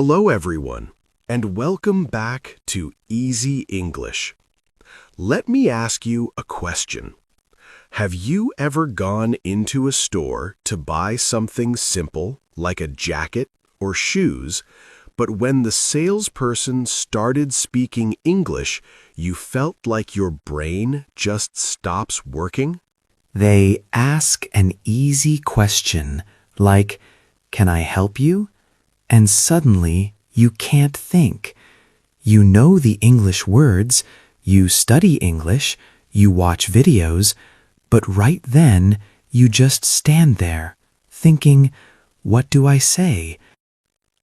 Hello everyone, and welcome back to Easy English. Let me ask you a question. Have you ever gone into a store to buy something simple, like a jacket or shoes, but when the salesperson started speaking English, you felt like your brain just stops working? They ask an easy question like, "Can I help you?" And suddenly you can't think. You know the English words, you study English, you watch videos, but right then you just stand there, thinking, "What do I say?"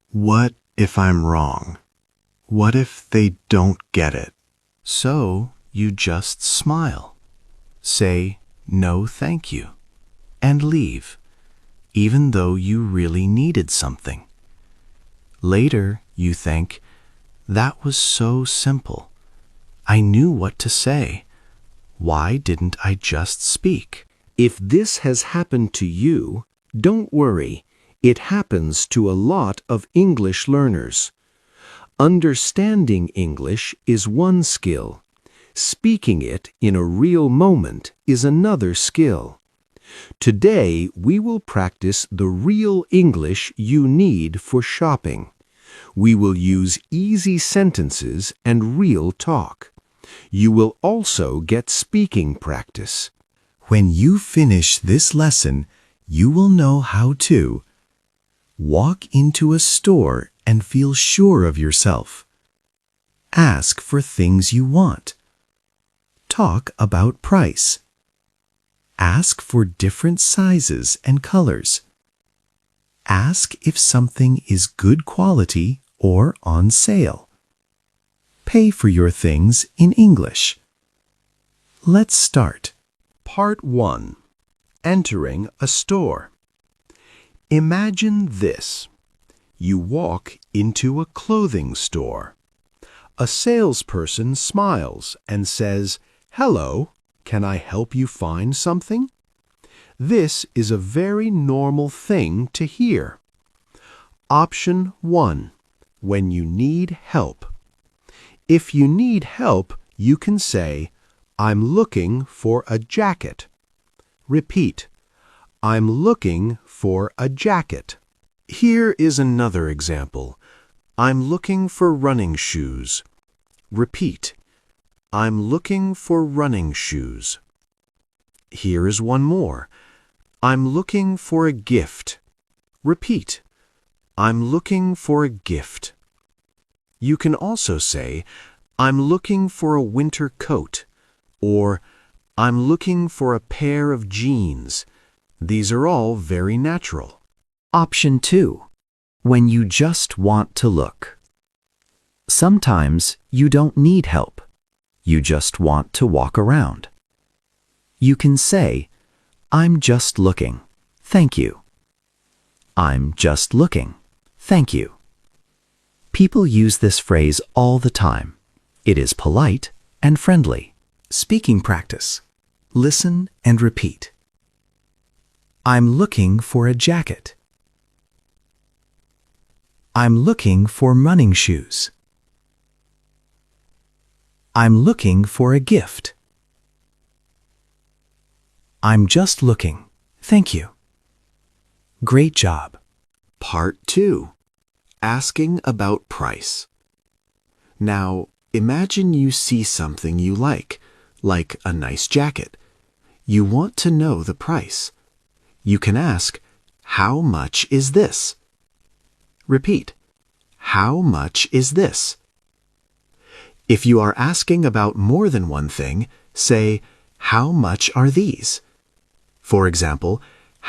What if I'm wrong? What if they don't get it? So you just smile. Say, "No, thank you," and leave, even though you really needed something. Later, you think, "That was so simple. I knew what to say. Why didn't I just speak?" If this has happened to you, don't worry. It happens to a lot of English learners. Understanding English is one skill. Speaking it in a real moment is another skill. Today, we will practice the real English you need for shopping. We will use easy sentences and real talk. You will also get speaking practice. When you finish this lesson, you will know how to walk into a store and feel sure of yourself. Ask for things you want. Talk about price. Ask for different sizes and colors. Ask if something is good quality or on sale. Pay for your things in English. Let's start. Part 1. Entering a store. Imagine this. You walk into a clothing store. A salesperson smiles and says, "Hello, can I help you find something?" This is a very normal thing to hear. Option 1. When you need help. If you need help, you can say, "I'm looking for a jacket." Repeat, "I'm looking for a jacket." Here is another example. "I'm looking for running shoes." Repeat, "I'm looking for running shoes." Here is one more. "I'm looking for a gift." Repeat, "I'm looking for a gift." You can also say, "I'm looking for a winter coat," or "I'm looking for a pair of jeans." These are all very natural. Option 2. When you just want to look. Sometimes you don't need help. You just want to walk around. You can say, "I'm just looking. Thank you." "I'm just looking. Thank you." People use this phrase all the time. It is polite and friendly. Speaking practice. Listen and repeat. "I'm looking for a jacket." "I'm looking for running shoes." "I'm looking for a gift." "I'm just looking. Thank you." Great job. Part 2. Asking about price. Now, imagine you see something you like a nice jacket. You want to know the price. You can ask, "How much is this?" Repeat, "How much is this?" If you are asking about more than one thing, say, "How much are these?" For example,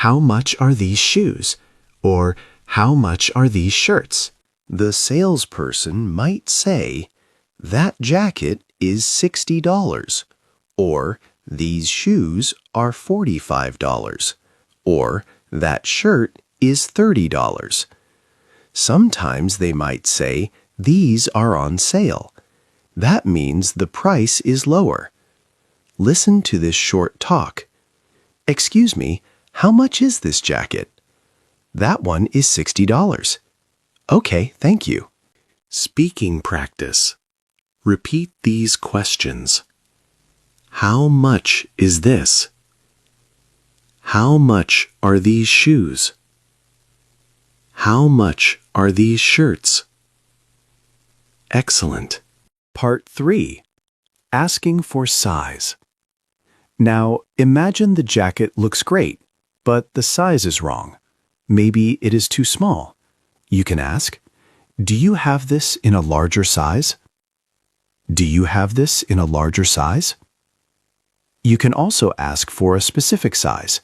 "How much are these shoes?" or "How much are these shirts?" The salesperson might say, "That jacket is $60, or "These shoes are $45, or "That shirt is $30. Sometimes they might say, "These are on sale." That means the price is lower. Listen to this short talk. "Excuse me, how much is this jacket?" "That one is $60. Okay, thank you. Speaking practice. Repeat these questions. How much is this? How much are these shoes? How much are these shirts? Excellent. Part 3. Asking for size. Now, imagine the jacket looks great, but the size is wrong. Maybe it is too small. You can ask, "Do you have this in a larger size?" Do you have this in a larger size? You can also ask for a specific size.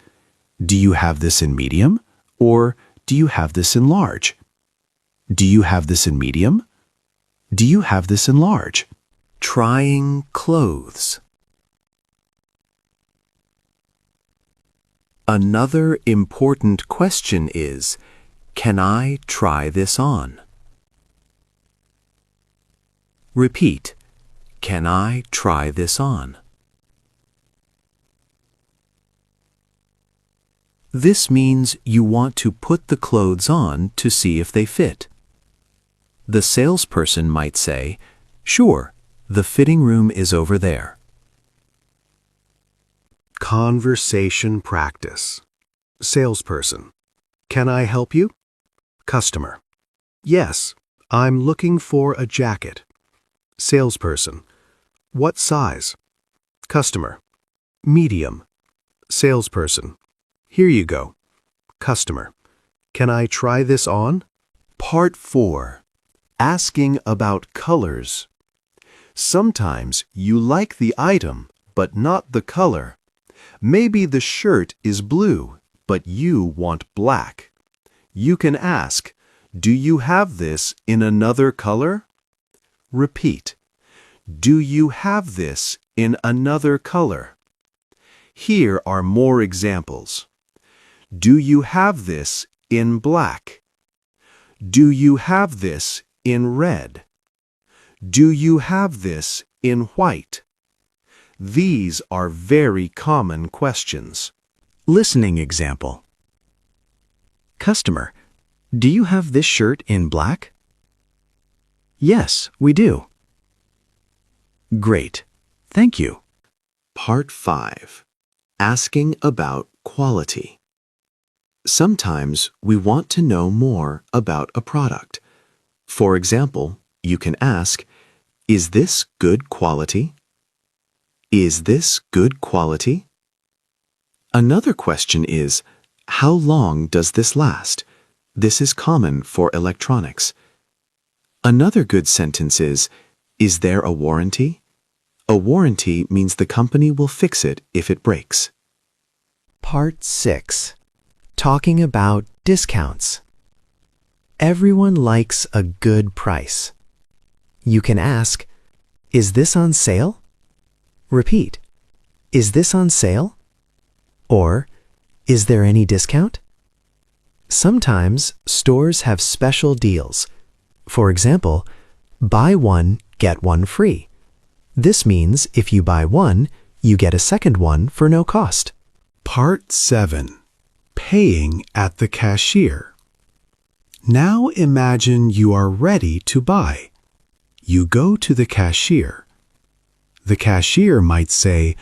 Do you have this in medium? Or do you have this in large? Do you have this in medium? Do you have this in large? Trying clothes. Another important question is, can I try this on? Repeat, can I try this on? This means you want to put the clothes on to see if they fit. The salesperson might say, "Sure, the fitting room is over there." Conversation practice. Salesperson. Can I help you? Customer. Yes, I'm looking for a jacket. Salesperson. What size? Customer. Medium. Salesperson. Here you go. Customer. Can I try this on? Part 4. Asking about colors. Sometimes you like the item, but not the color. Maybe the shirt is blue, but you want black. You can ask, "Do you have this in another color?" Repeat, "Do you have this in another color?" Here are more examples. Do you have this in black? Do you have this in red? Do you have this in white? These are very common questions. Listening example. Customer, do you have this shirt in black? Yes, we do. Great. Thank you. Part 5. Asking about quality. Sometimes we want to know more about a product. For example, you can ask, "Is this good quality?" Is this good quality? Another question is, how long does this last? This is common for electronics. Another good sentence is there a warranty? A warranty means the company will fix it if it breaks. Part 6. Talking about discounts. Everyone likes a good price. You can ask, "Is this on sale?" Repeat, "Is this on sale?" Or, "Is there any discount?" Sometimes stores have special deals. For example, buy one, get one free. This means if you buy one, you get a second one for no cost. Part 7. Paying at the cashier. Now imagine you are ready to buy. You go to the cashier. The cashier might say,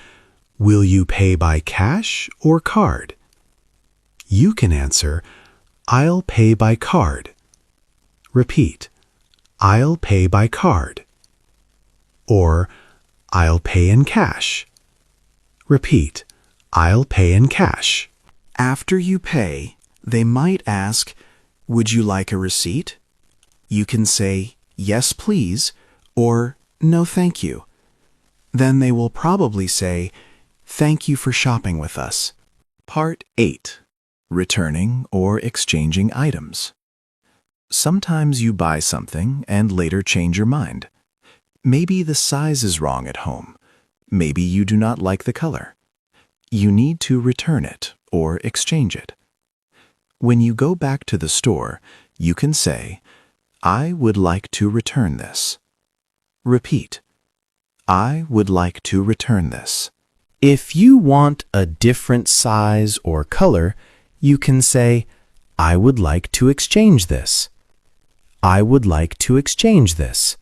"Will you pay by cash or card?" You can answer, "I'll pay by card." Repeat, "I'll pay by card." Or, "I'll pay in cash." Repeat, "I'll pay in cash." After you pay, they might ask, "Would you like a receipt?" You can say, "Yes, please," or "No, thank you." Then they will probably say, "Thank you for shopping with us." Part 8. Returning or exchanging items. Sometimes you buy something and later change your mind. Maybe the size is wrong at home. Maybe you do not like the color. You need to return it or exchange it. When you go back to the store, you can say, "I would like to return this." Repeat, "I would like to return this." If you want a different size or color, you can say, "I would like to exchange this." I would like to exchange this.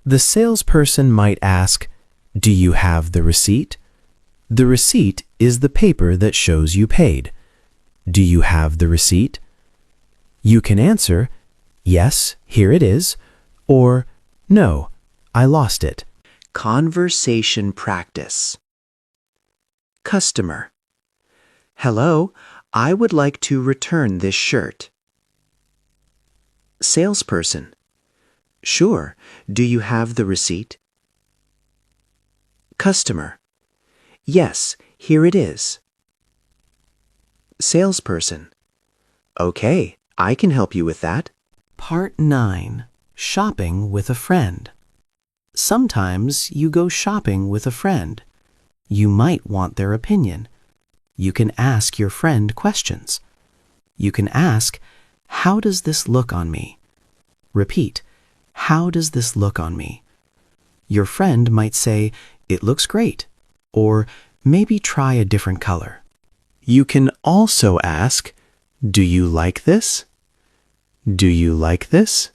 The salesperson might ask, do you have the receipt? The receipt is the paper that shows you paid. Do you have the receipt? You can answer, yes, here it is, or no, I lost it. Conversation practice. Customer. Hello, I would like to return this shirt. Salesperson. Sure, do you have the receipt? Customer. Yes, here it is. Salesperson. Okay, I can help you with that. Part 9. Shopping with a friend. Sometimes you go shopping with a friend. You might want their opinion. You can ask your friend questions. You can ask, how does this look on me? Repeat, how does this look on me? Your friend might say, it looks great, or maybe try a different color. You can also ask, do you like this? Do you like this?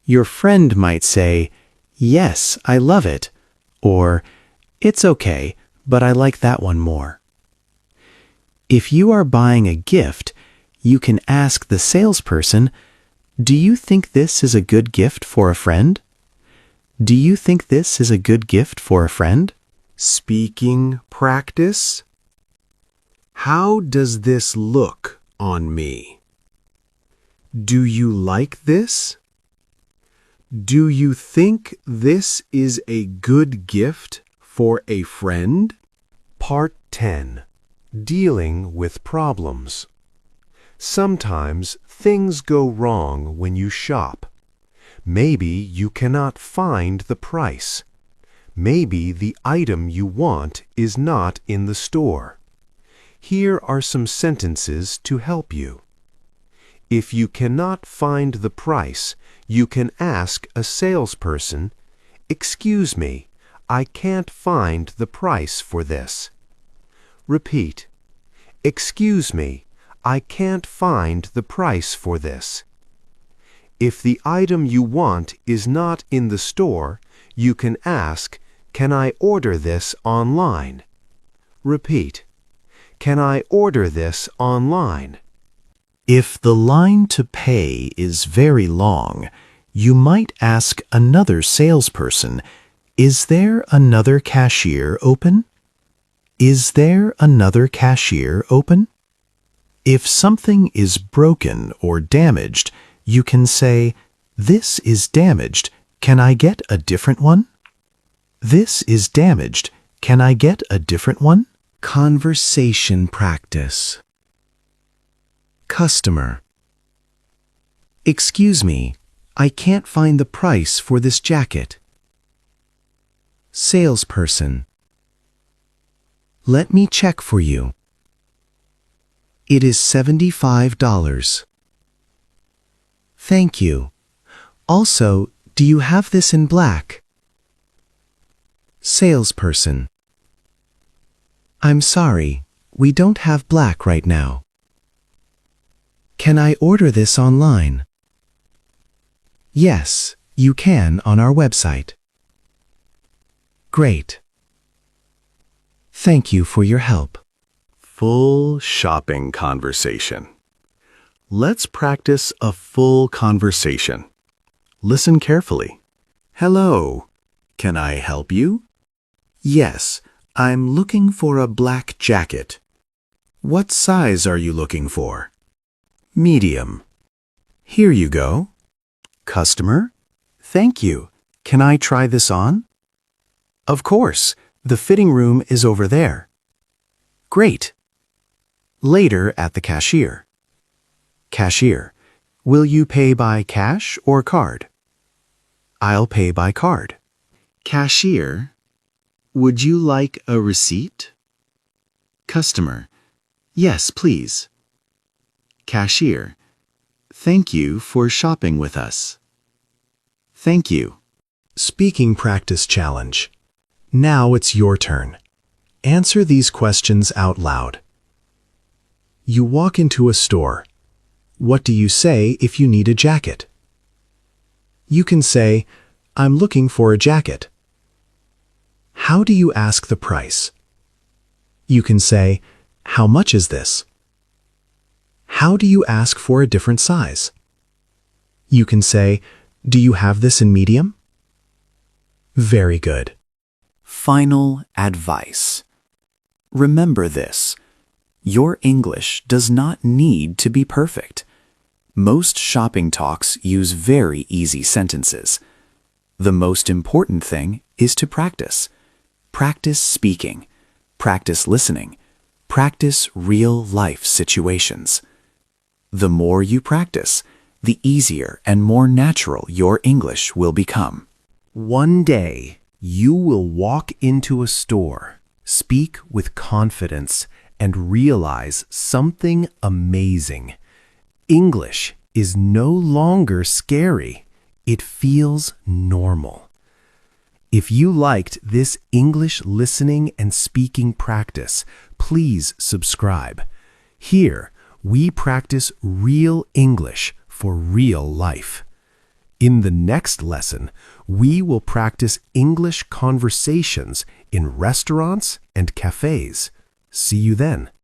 Your friend might say, yes, I love it, or it's okay, but I like that one more. If you are buying a gift, you can ask the salesperson, do you think this is a good gift for a friend? Do you think this is a good gift for a friend? Speaking practice. How does this look on me? Do you like this? Do you think this is a good gift for a friend? Part 10. Dealing with problems. Sometimes things go wrong when you shop. Maybe you cannot find the price. Maybe the item you want is not in the store. Here are some sentences to help you. If you cannot find the price, you can ask a salesperson, excuse me, I can't find the price for this. Repeat, excuse me, I can't find the price for this. If the item you want is not in the store, you can ask, can I order this online? Repeat, can I order this online? If the line to pay is very long, you might ask another salesperson, is there another cashier open? Is there another cashier open? If something is broken or damaged, you can say, this is damaged, can I get a different one? This is damaged, can I get a different one? Conversation practice. Customer. Excuse me, I can't find the price for this jacket. Salesperson. Let me check for you. It is $75. Thank you. Also, do you have this in black? Salesperson. I'm sorry, we don't have black right now. Can I order this online? Yes, you can on our website. Great. Thank you for your help. Full shopping conversation. Let's practice a full conversation. Listen carefully. Hello, can I help you? Yes, I'm looking for a black jacket. What size are you looking for? Medium. Here you go. Customer, thank you. Can I try this on? Of course, the fitting room is over there. Great. Later at the cashier. Cashier, will you pay by cash or card? I'll pay by card. Cashier, would you like a receipt? Customer, yes, please. Cashier, thank you for shopping with us. Thank you. Speaking practice challenge. Now it's your turn. Answer these questions out loud. You walk into a store. What do you say if you need a jacket? You can say, I'm looking for a jacket. How do you ask the price? You can say, how much is this? How do you ask for a different size? You can say, do you have this in medium? Very good. Final advice. Remember this. Your English does not need to be perfect. Most shopping talks use very easy sentences. The most important thing is to practice. Practice speaking. Practice listening. Practice real-life situations. The more you practice, the easier and more natural your English will become. One day, you will walk into a store, speak with confidence, and realize something amazing. English is no longer scary. It feels normal. If you liked this English listening and speaking practice, please subscribe. Here, we practice real English for real life. In the next lesson, we will practice English conversations in restaurants and cafes. See you then.